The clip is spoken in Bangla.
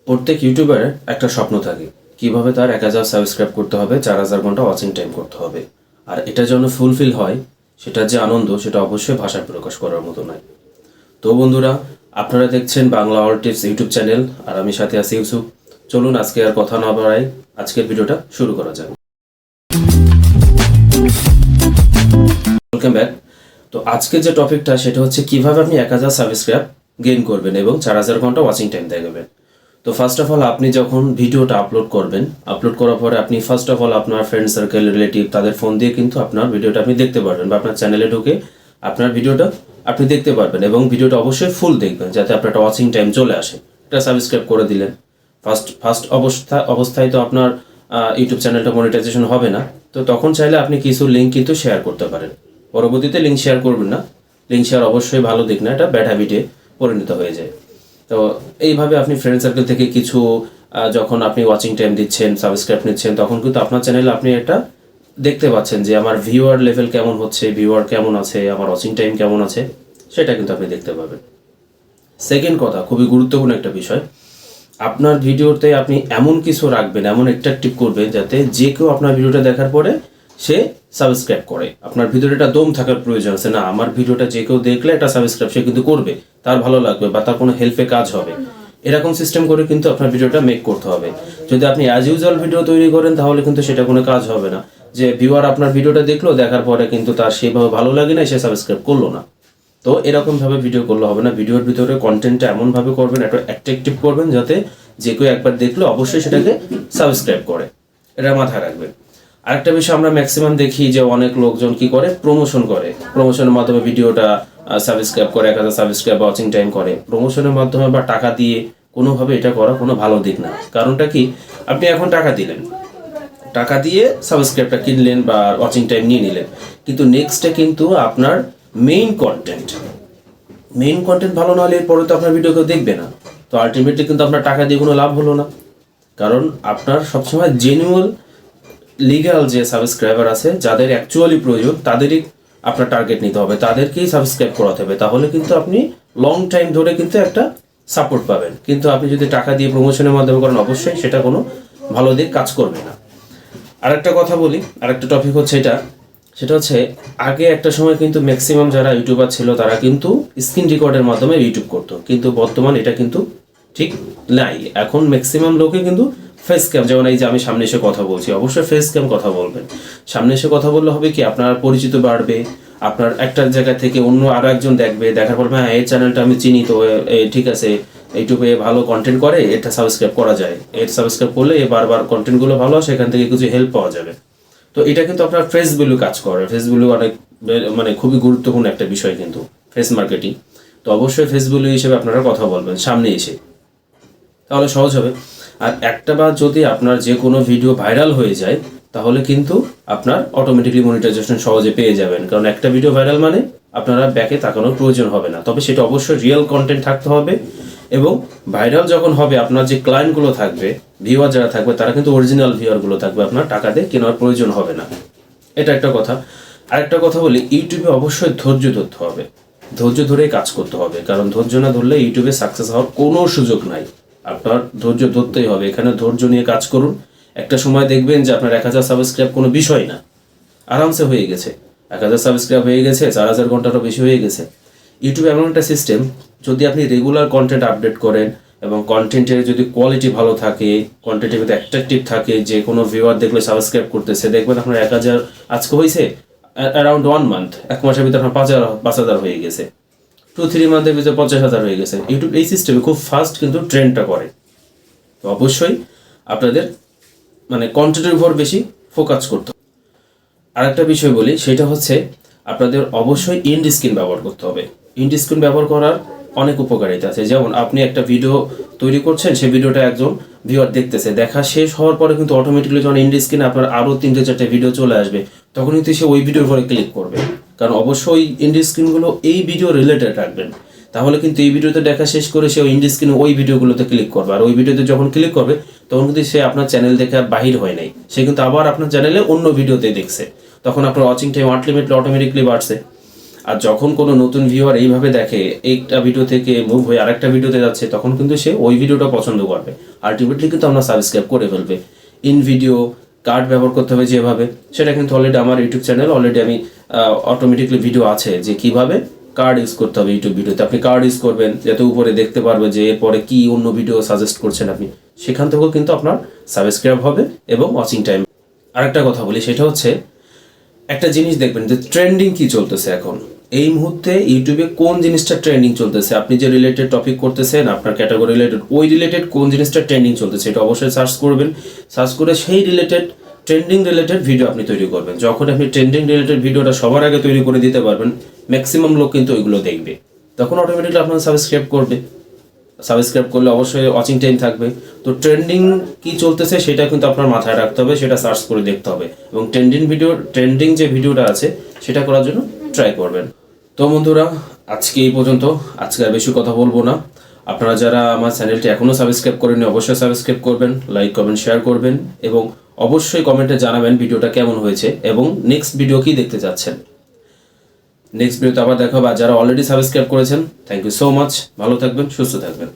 প্রত্যেক ইউটিউবারের একটা স্বপ্ন থাকে কিভাবে তার 1000 সাবস্ক্রাইব করতে হবে, 4000 ঘন্টা ওয়াচিং টাইম করতে হবে। আর এটা যেন ফুলফিল হয়, সেটার যে আনন্দ সেটা অবশ্যই ভাষায় প্রকাশ করার মতো নয়। তো বন্ধুরা, আপনারা দেখছেন Bangla all tips YouTube channel, আর আমি সাথে আছি ইউসুফ। চলুন আজকে আর কথা না বাড়াই, আজকের ভিডিওটা শুরু করা যাক। Welcome back. তো আজকের যে টপিকটা সেটা হচ্ছে কিভাবে আপনি 1000 সাবস্ক্রাইব গেইন করবেন এবং 4000 ঘন্টা ওয়াচিং টাইম দেখাবেন। তো ফার্স্ট অফ অল আপনি যখন ভিডিওটা আপলোড করবেন, আপলোড করার পরে আপনি ফার্স্ট অফ অল আপনার ফ্রেন্ড সার্কেল, রিলেটিভ, তাদের ফোন দিয়ে কিন্তু আপনার ভিডিওটা আপনি দেখতে পারবেন, বা আপনার চ্যানেলে ঢুকে আপনার ভিডিওটা আপনি দেখতে পারবেন এবং ভিডিওটা অবশ্যই ফুল দেখবেন যাতে আপনার একটা ওয়াচিং টাইম চলে আসে। এটা সাবস্ক্রাইব করে দিলেন। ফার্স্ট অবস্থায় তো আপনার ইউটিউব চ্যানেলটা মনিটাইজেশন হবে না, তো তখন চাইলে আপনি কিছু লিঙ্ক কিন্তু শেয়ার করতে পারেন। পরবর্তীতে লিঙ্ক শেয়ার করবেন না, লিঙ্ক শেয়ার অবশ্যই ভালো দিক না, এটা ব্যাড হ্যাবিটে পরিণত হয়ে যায়। তো এইভাবে আপনি ফ্রেন্ড সার্কেল থেকে কিছু যখন আপনি ওয়াচিং টাইম দিচ্ছেন, সাবস্ক্রাইব নিচ্ছেন, তখন কিন্তু আপনার চ্যানেলে আপনি একটা দেখতে পাচ্ছেন যে আমার ভিউয়ার লেভেল কেমন হচ্ছে, ভিউয়ার কেমন আছে, আমার ওয়াচিং টাইম কেমন আছে, সেটা কিন্তু আপনি দেখতে পাবেন। সেকেন্ড কথা, খুবই গুরুত্বপূর্ণ একটা বিষয়, আপনার ভিডিওতে আপনি এমন কিছু রাখবেন, এমন অ্যাট্রাকটিভ করবেন যাতে যে কেউ আপনার ভিডিওটা দেখার পরে সে সাবস্ক্রাইব করে। আপনার ভিডিওটা একটা দম থাকার প্রয়োজন আছে, না আমার ভিডিওটা যে কেউ দেখলে একটা সাবস্ক্রাইব সে কিন্তু করবে, তার ভালো লাগবে বা তার কোনো হেল্পে কাজ হবে, এরকম সিস্টেম করে কিন্তু আপনার ভিডিওটা মেক করতে হবে। যদি আপনি অ্যাজ ইউজুয়াল ভিডিও তৈরি করেন তাহলে কিন্তু সেটা কোনো কাজ হবে না, যে ভিউয়ার আপনার ভিডিওটা দেখলো, দেখার পরে কিন্তু তার সেভাবে ভালো লাগে না, সে সাবস্ক্রাইব করলো না। তো এরকমভাবে ভিডিও করলে হবে না, ভিডিওর ভিতরে কন্টেন্টটা এমনভাবে করবেন, একটা অ্যাট্রাকটিভ করবেন যাতে যে কেউ একবার দেখলো অবশ্যই সেটাকে সাবস্ক্রাইব করে, এটা মাথায় রাখবেন। আরেকটা বিষয় আমরা ম্যাক্সিমাম দেখি যে অনেক লোকজন কি করে, প্রমোশন করে, প্রমোশনের মাধ্যমে ভিডিওটা সাবস্ক্রাইব করে, 1000 সাবস্ক্রাইব ওয়াচিং টাইম করে। প্রমোশনের মাধ্যমে বা টাকা দিয়ে কোনোভাবে এটা করা কোনো ভালো দিক না। কারণটা কি, আপনি এখন টাকা দিলেন, টাকা দিয়ে সাবস্ক্রাইবটা কিনলেন বা ওয়াচিং টাইম নিয়ে নিলেন, কিন্তু নেক্সটে কিন্তু আপনার মেইন কন্টেন্ট ভালো না হলে এরপরে তো আপনার ভিডিও কেউ দেখবে না। তো আলটিমেটলি কিন্তু আপনার টাকা দিয়ে কোনো লাভ হলো না, কারণ আপনার সবসময় জেনুয়াল লিগ্যাল যে সাবস্ক্রাইবার আছে, যাদের অ্যাকচুয়ালি প্রয়োজন, তাদেরই আপনার টার্গেট নিতে হবে, তাদেরকেই সাবস্ক্রাইব করাতে হবে, তাহলে কিন্তু আপনি লং টাইম ধরে কিন্তু একটা সাপোর্ট পাবেন। কিন্তু আপনি যদি টাকা দিয়ে প্রমোশনের মাধ্যমে করেন, অবশ্যই সেটা কোনো ভালো দিক কাজ করবে না। আরেকটা কথা বলি, আরেকটা টপিক হচ্ছে সেটা হচ্ছে আগে একটা সময় কিন্তু ম্যাক্সিমাম যারা ইউটিউবার ছিল তারা কিন্তু স্ক্রিন রেকর্ডের মাধ্যমে ইউটিউব করতো, কিন্তু বর্তমানে এটা কিন্তু ঠিক নাই। এখন ম্যাক্সিমাম লোকে কিন্তু ফেস ক্যাম, যেমন এই যে আমি সামনে এসে কথা বলছি, অবশ্যই ফেস ক্যাম কথা বলবেন। সামনে এসে কথা বললে হবে কি, আপনার পরিচিত বাড়বে, আপনার একটা জায়গা থেকে অন্য আরো একজন দেখবে, দেখার পর হ্যাঁ এই চ্যানেলটা আমি চিনি, তো ঠিক আছে, ইউটিউবে ভালো কন্টেন্ট করে, এটা সাবস্ক্রাইব করা যায়, এর সাবস্ক্রাইব করলে বারবার কন্টেন্টগুলো ভালো আসে, এখান থেকে কিছু হেল্প পাওয়া যাবে। তো এটা কিন্তু আপনার ফেস ভ্যালু কাজ করে, ফেস ভ্যালু অনেক মানে খুবই গুরুত্বপূর্ণ একটা বিষয় কিন্তু ফেস মার্কেটিং। তো অবশ্যই ফেস ভ্যালু হিসেবে আপনারা কথা বলবেন সামনে এসে, তাহলে সহজ হবে। আর একটা বার যদি আপনার যে কোনো ভিডিও ভাইরাল হয়ে যায়, তাহলে কিন্তু আপনার অটোমেটিকলি মনিটাইজেশন সহজে পেয়ে যাবেন, কারণ একটা ভিডিও ভাইরাল মানে আপনারা ব্যাকে তাকানোর প্রয়োজন হবে না। তবে সেটা অবশ্যই রিয়েল কন্টেন্ট থাকতে হবে, এবং ভাইরাল যখন হবে আপনার যে ক্লায়েন্টগুলো থাকবে, ভিউয়ার যারা থাকবে, তারা কিন্তু অরিজিনাল ভিউয়ারগুলো থাকবে, আপনার টাকা দিয়ে কেনার প্রয়োজন হবে না। এটা একটা কথা। আরেকটা কথা বলি, ইউটিউবে অবশ্যই ধৈর্য ধরতে হবে, ধৈর্য ধরেই কাজ করতে হবে, কারণ ধৈর্য না ধরলে ইউটিউবে সাকসেস হওয়ার কোনো সুযোগ নাই। আপনার ধৈর্য ধরতেই হবে, এখানে ধৈর্য নিয়ে কাজ করুন। একটা সময় দেখবেন যে আপনার 1000 সাবস্ক্রাইব কোনো বিষয় না, আরামসে হয়ে গেছে, 1000 সাবস্ক্রাইব হয়ে গেছে, 4000 ঘন্টারও বেশি হয়ে গেছে। ইউটিউব এমন একটা সিস্টেম, যদি আপনি রেগুলার কন্টেন্ট আপডেট করেন এবং কন্টেন্টের যদি কোয়ালিটি ভালো থাকে, কন্টেন্টের যদি অ্যাট্রাকটিভ থাকে, যে কোনো ভিউয়ার দেখলে সাবস্ক্রাইব করতেছে, দেখবেন আপনার 1000 আজকে হয়েছে, অ্যারাউন্ড 1 মান্থ, 1 মাসের ভিতরে আপনার 5000 হয়ে গেছে, 2-3 মান্থের ভিতরে 50,000 হয়ে গেছে। ইউটিউব এই সিস্টেমে খুব ফাস্ট কিন্তু ট্রেন্ডটা করে। তো অবশ্যই আপনাদের মানে কন্টেন্টের উপর বেশি ফোকাস করতে হবে। আরেকটা বিষয় বলি, সেটা হচ্ছে আপনাদের অবশ্যই ইন্ড স্ক্রিন ব্যবহার করতে হবে। ইন্ড স্ক্রিন ব্যবহার করার অনেক উপকারিতা আছে, যেমন আপনি একটা ভিডিও তৈরি করছেন, সেই ভিডিওটা একজন ভিউয়ার দেখতেছে, দেখা শেষ হওয়ার পরে কিন্তু অটোমেটিকলি যখন ইন্ড স্ক্রিনে আপনার আরও 3-4টা ভিডিও চলে আসবে, তখন কিন্তু সে ওই ভিডিওর উপরে ক্লিক করবে, কারণ অবশ্যই ইন্ড স্ক্রিনগুলো এই ভিডিও রিলেটেড রাখবেন, তাহলে কিন্তু এই ভিডিওতে দেখা শেষ করে সে ইন্ড স্ক্রিনে ওই ভিডিওগুলোতে ক্লিক করবে, আর ওই ভিডিওতে যখন ক্লিক করবে তখন কিন্তু সে আপনার চ্যানেল দেখে আর বাহির হয় নাই, সে কিন্তু আবার আপনার চ্যানেলে অন্য ভিডিওতে দেখছে, তখন আপনার ওয়াচিং টাইম আলটিমেটলি অটোমেটিকলি বাড়ছে। আর যখন কোনো নতুন ভিউয়ার এইভাবে দেখে একটা ভিডিও থেকে মুভ হয়ে আরেকটা ভিডিওতে যাচ্ছে, তখন কিন্তু সে ওই ভিডিওটা পছন্দ করবে, আলটিমেটলি কিন্তু আমরা সাবস্ক্রাইব করে ফেলবে। ইন ভিডিও কার্ড ব্যবহার করতে হবে যেভাবে, সেটা কিন্তু অলরেডি আমার ইউটিউব চ্যানেল অলরেডি আমি অটোমেটিকলি ভিডিও আছে যে কিভাবে কার্ড ইউজ করতে হবে। ইউটিউব ভিডিওতে আপনি কার্ড ইউজ করবেন, যাতে উপরে দেখতে পারবে যে এরপরে কি অন্য ভিডিও সাজেস্ট করছেন আপনি, সেখান থেকেও কিন্তু আপনার সাবস্ক্রাইব হবে এবং ওয়াচিং টাইম। আরেকটা কথা বলি, সেটা হচ্ছে একটা জিনিস দেখবেন যে ট্রেন্ডিং কি চলতেছে এখন এই মুহূর্তে ইউটিউবে, কোন জিনিসটা ট্রেন্ডিং চলতেছে, আপনি যে রিলেটেড টপিক করতেছেন আপনার ক্যাটাগরি রিলেটেড, ওই রিলেটেড কোন জিনিসটা ট্রেন্ডিং চলতেছে এটা অবশ্যই সার্চ করবেন। সার্চ করে সেই রিলেটেড ট্রেন্ডিং রিলেটেড ভিডিও আপনি তৈরি করবেন। যখন আপনি ট্রেন্ডিং রিলেটেড ভিডিওটা সবার আগে তৈরি করে দিতে পারবেন, ম্যাক্সিমাম লোক কিন্তু ওইগুলো দেখবে, তখন অটোমেটিকলি আপনার সাবস্ক্রাইব করবে। সাবস্ক্রাইব করলে অবশ্যই ওয়াচিং টাইম থাকবে। তো ট্রেন্ডিং কি চলতেছে সেটা কিন্তু আপনার মাথায় রাখতে হবে, সেটা সার্চ করে দেখতে হবে এবং ট্রেন্ডিং যে ভিডিওটা আছে সেটা করার জন্য ট্রাই করবেন। তো বন্ধুরা, আজকে এই পর্যন্ত, আজকে আর বেশি কথা বলবো না। আপনারা যারা আমার চ্যানেলটি এখনও সাবস্ক্রাইব করেননি অবশ্যই সাবস্ক্রাইব করবেন, লাইক কমেন্ট শেয়ার করবেন এবং অবশ্যই কমেন্টে জানাবেন ভিডিওটা কেমন হয়েছে এবং নেক্সট ভিডিও কি দেখতে চাচ্ছেন। নেক্সট ভিডিওতে আবার দেখা হবে। আর যারা অলরেডি সাবস্ক্রাইব করেছেন, থ্যাংক ইউ সো মাচ। ভালো থাকবেন, সুস্থ থাকবেন।